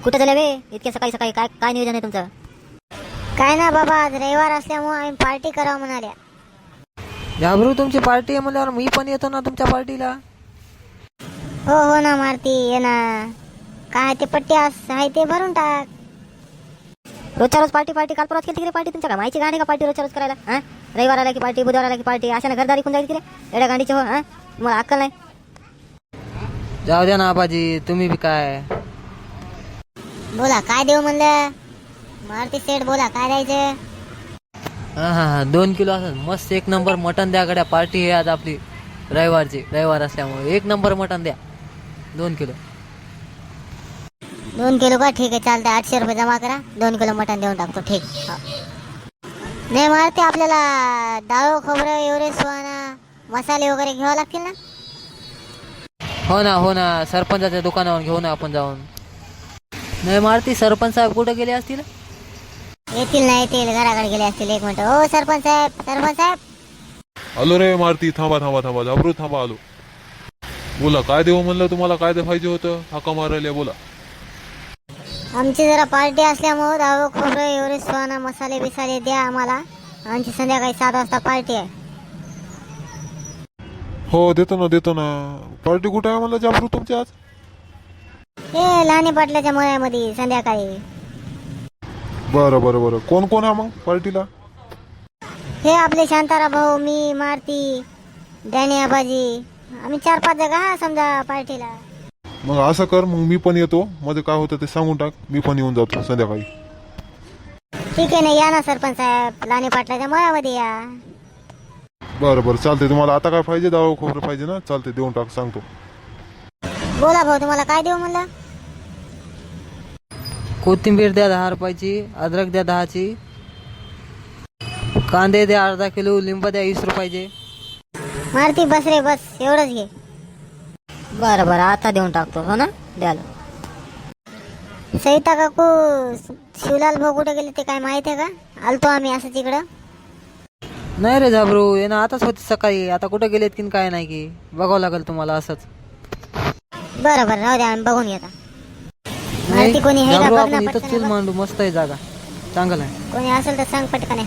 कुठे झाले बे इतक्या सकाळी सकाळी? काय काय नियोजन आहे तुमचं? काय ना बाबा, आज रविवार असल्यामुळे आम्ही पार्टी करावं म्हणाल्या. झाबरू तुमची पार्टी आहे म्हणल्यावर मी पण येतो ना तुमच्या पार्टीला. हो हो ना मारती, ये ना. काय ते पट्टी आहे ते भरून टाक. रोजच्या रोज पार्टी पार्टी. काल परत केली तिकडे पार्टी. तुमच्या काय माहिती गाणी का पार्टी रोजच्या रोज करायला? हा, रविवार आला की पार्टी, बुधवार आला की पार्टी. अशा घरदारी कोण जाईल तिकडे एवढ्या गांडीचे? हो, हा, तुम्हाला अक्कल नाही? जाऊ द्या ना आबाजी, तुम्ही बी काय. बोला काय देऊ म्हणलं? मारती सेठ बोला काय द्यायचं? हा 2 किलो असं मस्त एक नंबर मटन द्या गड्या. पार्टी आहे आज आपली रविवारची. रविवार असल्यामुळे एक नंबर मटन द्या. 2 किलो. 2 किलो का? ठीक आहे चालतंय. 800 रुपये जमा करा. 2 किलो मटण देऊन टाकतो. ठीक. हो. नाही मारते, आपल्याला डाळ खोबरं एवढे सुहाना मसाले वगैरे घ्यावे लागतील ना? हो ना सरपंचाच्या दुकानावर घेऊ ना आपण जाऊन. नाही मारती, सरपंच साहेब कुठे गेले असतील? येतील ना येतील, घराकडे गेले असतील. 1 मिनिट. हो सरपंच साहेब, सरपंच साहेब. आलो रे मारती. थांबा झाबरू थांबा, आलो. बोला काय देऊ म्हणलं तुम्हाला? काय ते पाहिजे होतं? हाका मारायला बोला. आमची जरा पार्टी असल्यामुळे डाळ खोबरं एवढे सुहाना मसाले बिसाले द्या आम्हाला. आमची संध्याकाळी 7 वाजता पार्टी आहे. हो देतो ना. पार्टी कुठे आहे म्हणलं झाबरू तुमची आज? हे लहानी पाटलाच्या मळ्यामध्ये संध्याकाळी. बरं कोण आहे मग पार्टीला? हे आपले शांतारा भाऊ, मी, मारती, डॅनी आबाजी. आम्ही 4-5 जगा हा समजा पार्टीला. मग असं कर, मग मी पण येतो. मध्ये काय होतं ते सांगून टाक, मी पण येऊन जातो संध्याकाळी. ठीक आहे ना, या ना सरपंच साहेब. लहानी पाटलाच्या मळ्यामध्ये या. बरं चालतंय. तुम्हाला आता काय पाहिजे? डाळ खोबरं पाहिजे ना? चालतंय, देऊन टाक, सांगतो. बोला भाऊ, तुम्हाला काय देऊ म्हणलं? कोथिंबीर द्या 10 रुपयाची. अद्रक द्या 10ची. कांदे द्या अर्धा किलो. लिंब द्या 20 रुपयाचे. मारती बस रे बस, एवढंच घे. बरं आता देऊन टाकतो. हो ना, द्याला. सविता काकू, शिवलाल भाऊ कुठे गेले ते काय माहित आहे का? आलतो आम्ही असंच इकडं. नाही रे झाबरू, ये ना आताच होती सकाळी. आता कुठे गेलेत की काय नाही की बघावं लागेल तुम्हाला असंच. बरं राहू द्या, आम्ही बघून येता. नाही मारती कोणी आहे का झाबरू, बघ आपण ना इथं पटकन चूल बघ. मांडू. मस्त आहे जागा, चांगलं आहे. कोणी असेल तर सांग पटकन.